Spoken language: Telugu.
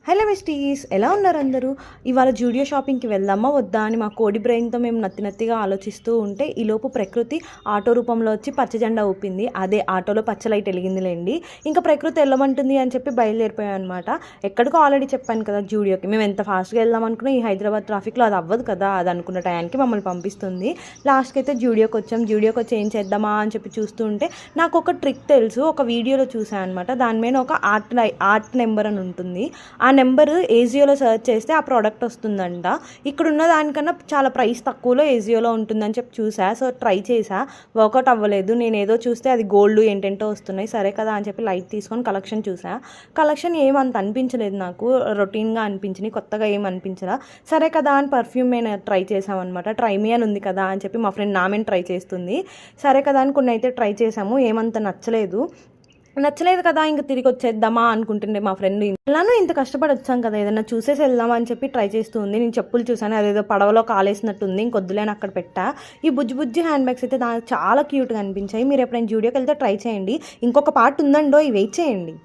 హలో మిస్టీస్, ఎలా ఉన్నారు అందరూ? ఇవాళ జూడియో షాపింగ్కి వెళ్దామా వద్దా అని మా కోడి బ్రెయిన్తో మేము నత్తినత్తిగా ఆలోచిస్తూ ఉంటే ఈలోపు ప్రకృతి ఆటో రూపంలో వచ్చి పచ్చ జెండా ఊపింది. అదే ఆటోలో పచ్చ లైట్ వెలిగిందిలేండి. ఇంకా ప్రకృతి వెళ్ళమంటుంది అని చెప్పి బయలుదేరిపోయాం అనమాట. ఎక్కడికో ఆల్రెడీ చెప్పాను కదా జూడియోకి. మేము ఎంత ఫాస్ట్గా వెళ్దాం అనుకున్నా ఈ హైదరాబాద్ ట్రాఫిక్లో అది అవ్వదు కదా. అది అనుకున్న టైంకి మమ్మల్ని పంపిస్తుంది. లాస్ట్కి అయితే జూడియోకి వచ్చాం. జూడియోకి వచ్చి ఏం చేద్దామా అని చెప్పి చూస్తూ ఉంటే నాకు ఒక ట్రిక్ తెలుసు. ఒక వీడియోలో చూసాను అనమాట. దాని మీద ఒక ఆర్ట్ నెంబర్ అని ఉంటుంది. ఆ నెంబర్ ఏజియోలో సెర్చ్ చేస్తే ఆ ప్రోడక్ట్ వస్తుందంట. ఇక్కడ ఉన్న దానికన్నా చాలా ప్రైస్ తక్కువలో ఏజియోలో ఉంటుందని చెప్పి చూసా. సో ట్రై చేసా, వర్కౌట్ అవ్వలేదు. నేను ఏదో చూస్తే అది గోల్డ్ ఏంటంటో వస్తున్నాయి. సరే కదా అని చెప్పి లైట్ తీసుకొని కలెక్షన్ చూసా. కలెక్షన్ ఏమంత అనిపించలేదు, నాకు రొటీన్గా అనిపించింది, కొత్తగా ఏం అనిపించదా. సరే కదా అని పర్ఫ్యూమ్ నేను ట్రై చేసామన్నమాట. ట్రై మీ అని ఉంది కదా అని చెప్పి మా ఫ్రెండ్ నామేని ట్రై చేస్తుంది. సరే కదా అని కొన్ని అయితే ట్రై చేసాము, ఏమంత నచ్చలేదు కదా, ఇంకా తిరిగి వచ్చేద్దామా అనుకుంటుండే మా ఫ్రెండ్. అలానూ ఇంత కష్టపడి వచ్చాం కదా, ఏదైనా చూసేసి వెళ్దామా అని చెప్పి ట్రై చేస్తుంది. నేను చెప్పులు చూసాను, అదేదో పడవలో కాలేసినట్టుంది, ఇంకొద్దులేని అక్కడ పెట్టా. ఈ బుజ్జి హ్యాండ్ బ్యాగ్స్ అయితే నాకు చాలా క్యూట్గా అనిపించాయి. మీరు ఎప్పుడైనా జూడియోకి వెళ్తే ట్రై చేయండి. ఇంకొక పార్ట్ ఉందండో, వెయిట్ చేయండి.